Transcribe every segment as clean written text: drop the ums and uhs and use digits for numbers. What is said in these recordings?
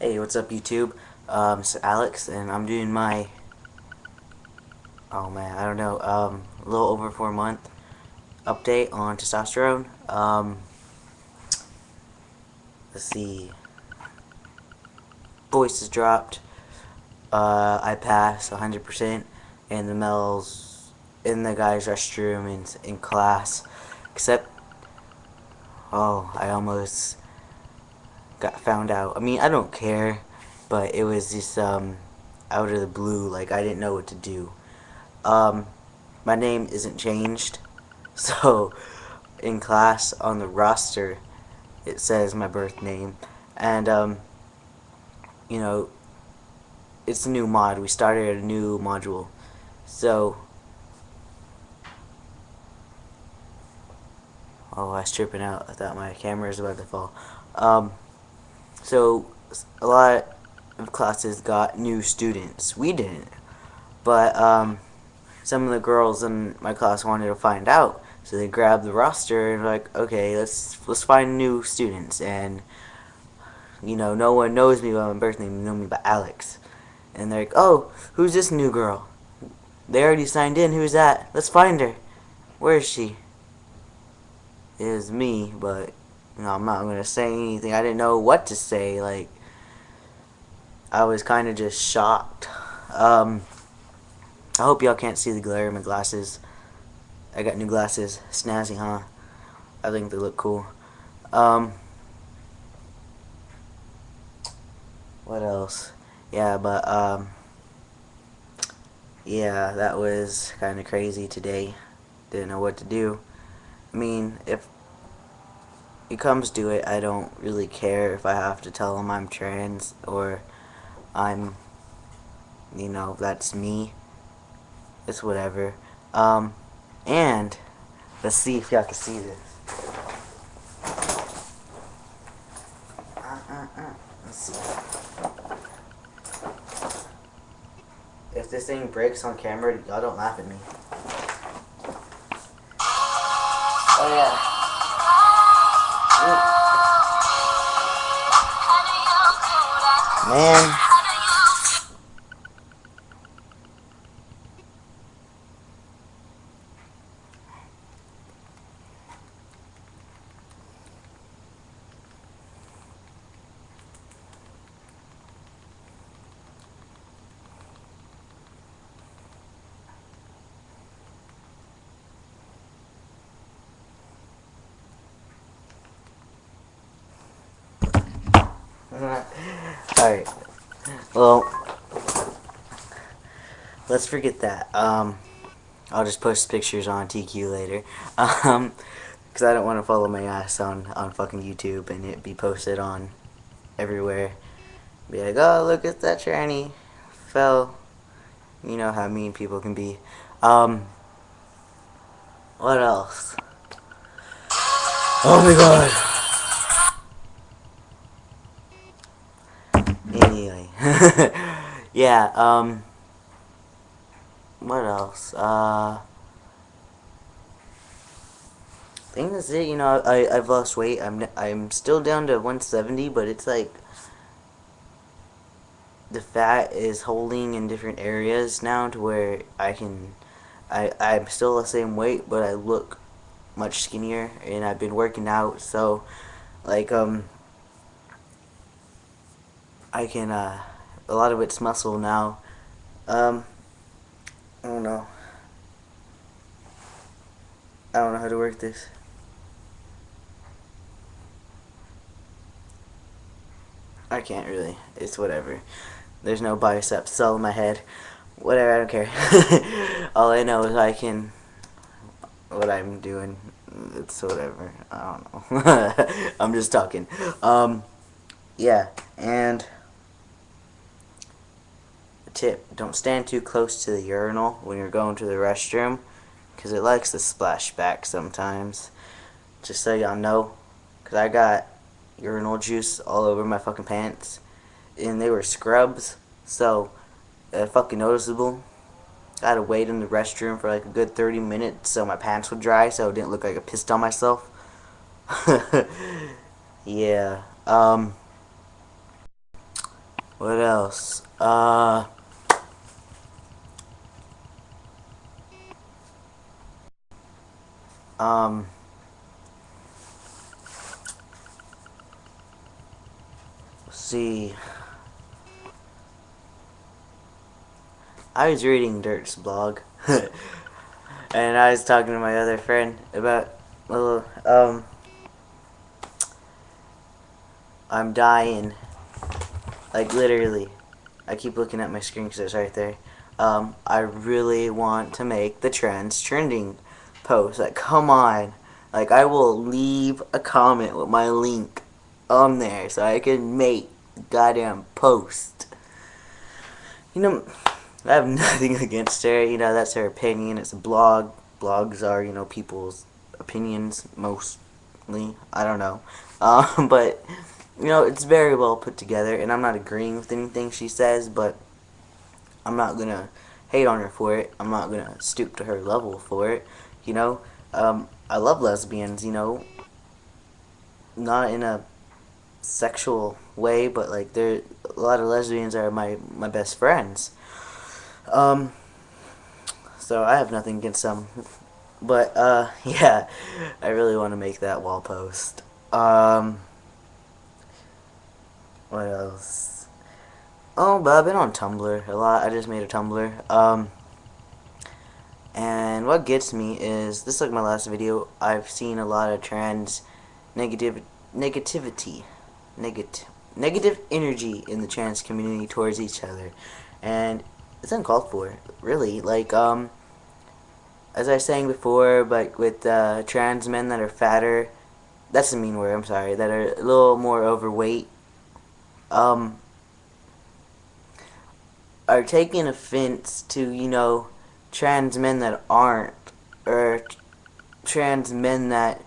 Hey, what's up, YouTube? It's Alex, and I'm doing my, oh man, I don't know, a little over 4 month update on testosterone. Let's see, voice has dropped, I pass 100% in the males, in the guys' restroom, in class, except, oh, I almost got found out. I mean, I don't care, but it was just, out of the blue, like, I didn't know what to do. Um, my name isn't changed, so in class on the roster it says my birth name, and you know, it's a new mod. We started a new module, so oh, I was tripping out. I thought my camera was about to fall. Um, so a lot of classes got new students. We didn't, but some of the girls in my class wanted to find out, so they grabbed the roster and were like, okay, let's find new students. And no one knows me by my birth name. They know me by Alex. And they're like, oh, who's this new girl? They already signed in. Who's that? Let's find her. Where is she? It was me, but I'm not gonna say anything. I didn't know what to say. Like, I was kind of just shocked. I hope y'all can't see the glare in my glasses. I got new glasses. Snazzy, huh? I think they look cool. Um, what else? Yeah, but yeah, that was kind of crazy today. Didn't know what to do. I mean, if it comes to it, I don't really care if I have to tell them I'm trans or I'm, that's me. It's whatever. And let's see if y'all can see this. Let's see. If this thing breaks on camera, y'all don't laugh at me. Oh yeah. Man. Alright. Well, let's forget that. I'll just post pictures on TQ later. Because I don't want to follow my ass on fucking YouTube and it be posted on everywhere. Be like, oh, look at that tranny. Fell. You know how mean people can be. What else? Oh my god. Anyway. Yeah, what else? I think that's it. I've lost weight. I'm still down to 170, but it's like the fat is holding in different areas now to where I'm still the same weight, but I look much skinnier, and I've been working out, so like I can a lot of it's muscle now. I don't know. I don't know how to work this. I can't really. It's whatever. There's no biceps. It's all in my head. Whatever, I don't care. All I know is what I'm doing. It's whatever. I don't know. I'm just talking. Yeah, and tip, don't stand too close to the urinal when you're going to the restroom, because it likes to splash back sometimes. Just so y'all know, because I got urinal juice all over my fucking pants, and they were scrubs, so fucking noticeable. I had to wait in the restroom for like a good 30 minutes so my pants would dry, so it didn't look like I pissed on myself. Yeah. What else? Um, let's see. I was reading Dirt's blog, and I was talking to my other friend about little. I'm dying, like literally. I keep looking at my screen because it's right there. I really want to make the trends trending post. Like, come on. Like, I will leave a comment with my link on there so I can make the goddamn post. You know, I have nothing against her. You know, that's her opinion. It's a blog. Blogs are, you know, people's opinions mostly. I don't know. But, you know, it's very well put together, and I'm not agreeing with anything she says, but I'm not gonna hate on her for it. I'm not gonna stoop to her level for it. You know, I love lesbians. You know, not in a sexual way, but like there, a lot of lesbians are my best friends. Um, so I have nothing against them, but yeah, I really want to make that wall post. What else? Oh, but I've been on Tumblr a lot. I just made a Tumblr. And what gets me is this, like my last video. I've seen a lot of trans negative negativity, negative energy in the trans community towards each other, and it's uncalled for. Really, like as I was saying before, but with trans men that are fatter, that's a mean word. I'm sorry. That are a little more overweight, um, are taking offense to, you know, trans men that aren't, or trans men that,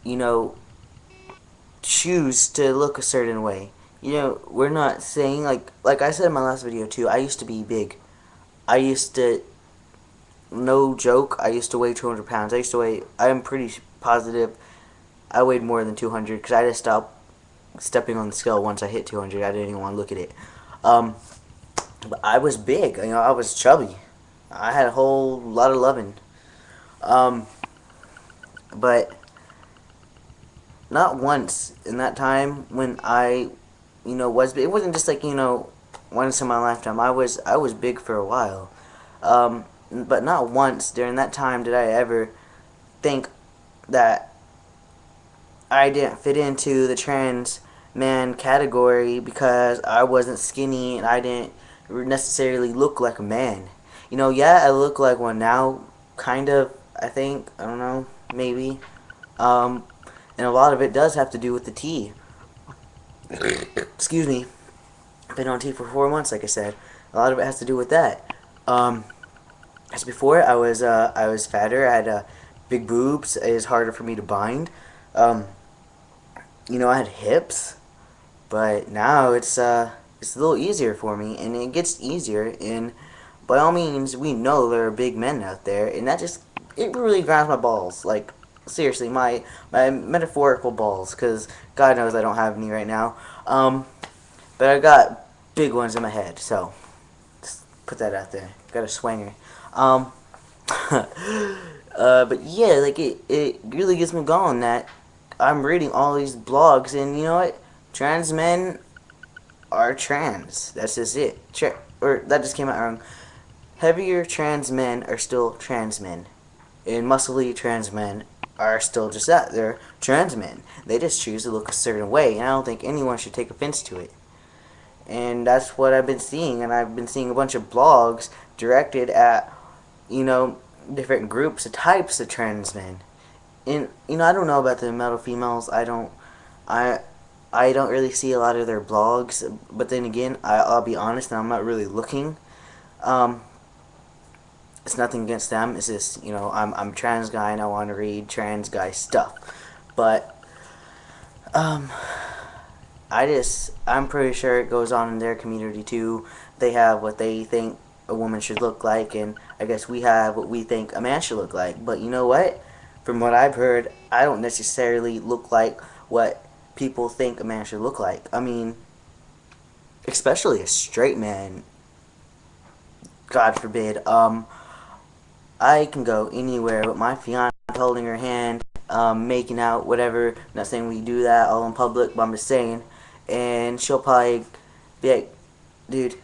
you know, choose to look a certain way. You know, we're not saying, like I said in my last video too, I used to be big. I used to, no joke, I used to weigh 200 pounds. I'm pretty positive I weighed more than 200 because I just stopped stepping on the scale once I hit 200. I didn't even want to look at it. Um, but I was big. You know, I was chubby. I had a whole lot of loving. Um, but not once in that time when I, you know, was big. It wasn't just like, you know, once in my lifetime. I was big for a while. But not once during that time did I ever think that I didn't fit into the trans man category because I wasn't skinny and I didn't necessarily look like a man. You know, yeah, I look like one now, kind of, I think. I don't know, maybe. Um, and a lot of it does have to do with the tea. Excuse me. I've been on tea for 4 months, like I said. A lot of it has to do with that. As before, I was fatter. I had big boobs. It was harder for me to bind. Um, you know, I had hips, but now it's a little easier for me, and it gets easier. And by all means, we know there are big men out there, and that just it really grinds my balls. Like seriously, my metaphorical balls, because God knows I don't have any right now. But I got big ones in my head, so just put that out there. Got a swanger. Um, but yeah, like it really gets me going that I'm reading all these blogs, and you know what? Trans men are trans. That's just it. Or that just came out wrong. Heavier trans men are still trans men, and muscly trans men are still just that. They're trans men. They just choose to look a certain way, and I don't think anyone should take offense to it. And that's what I've been seeing, and I've been seeing a bunch of blogs directed at, you know, different groups of types of trans men. And you know, I don't know about the metal females. I I don't really see a lot of their blogs. But then again, I'll be honest, and I'm not really looking. Um, it's nothing against them. It's just, you know, I'm a trans guy and I want to read trans guy stuff. But um, I'm pretty sure it goes on in their community too. They have what they think a woman should look like, and I guess we have what we think a man should look like. But you know what? From what I've heard, I don't necessarily look like what people think a man should look like. I mean, especially a straight man, God forbid, I can go anywhere with my fiance holding her hand, making out, whatever. Not saying we do that all in public, but I'm just saying. And she'll probably be like, dude,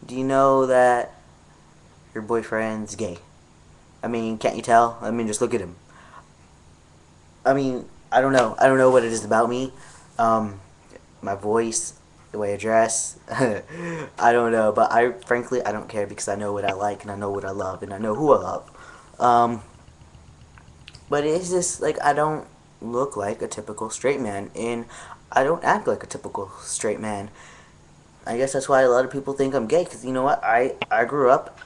do you know that your boyfriend's gay? I mean, can't you tell? I mean, just look at him. I mean, I don't know. I don't know what it is about me. Um, my voice, the way I dress. I don't know, but frankly I don't care because I know what I like and I know what I love and I know who I love. Um, but it's just like I don't look like a typical straight man and I don't act like a typical straight man. I guess that's why a lot of people think I'm gay because you know what? I grew up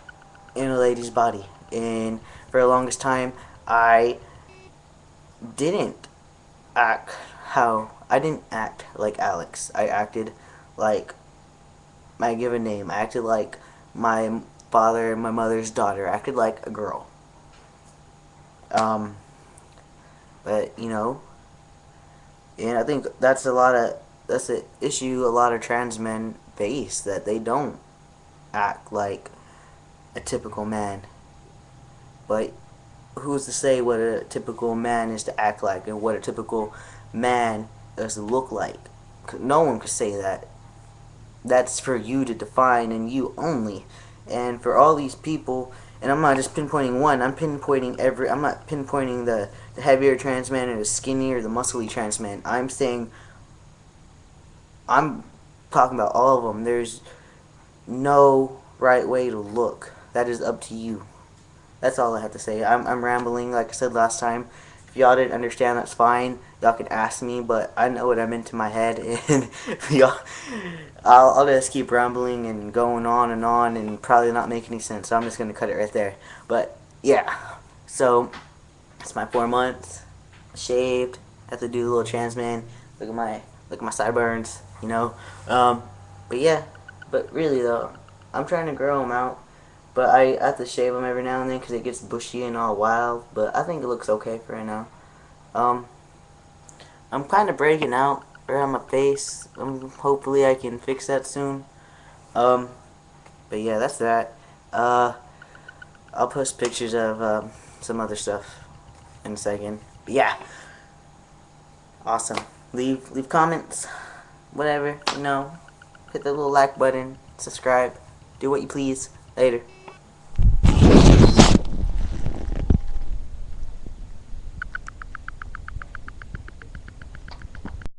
in a lady's body and for the longest time I didn't act I didn't act like Alex. I acted like my given name. I acted like my father and my mother's daughter. I acted like a girl. Um, but you know, and I think that's the issue a lot of trans men face, that they don't act like a typical man. But who's to say what a typical man is to act like and what a typical man is to look like? No one could say that. That's for you to define and you only. And for all these people, and I'm not just pinpointing one, I'm not pinpointing the heavier trans man or the skinnier, the muscly trans man. I'm talking about all of them. There's no right way to look. That is up to you. That's all I have to say. I'm rambling, like I said last time. If y'all didn't understand, that's fine. Y'all can ask me, but I know what I'm into my head, and y'all, I'll just keep rambling and going on and probably not make any sense. So I'm just gonna cut it right there. But yeah, so it's my 4 months, shaved. Have to do a little trans man. Look at my sideburns, you know. But yeah, but really though, I'm trying to grow them out. But I have to shave them every now and then because it gets bushy and all wild. But I think it looks okay for right now. Um, I'm kind of breaking out around my face. Hopefully I can fix that soon. Um, but yeah, that's that. Uh, I'll post pictures of some other stuff in a second. But yeah, awesome. Leave comments, whatever, you know. Hit the little like button, subscribe, do what you please. Later.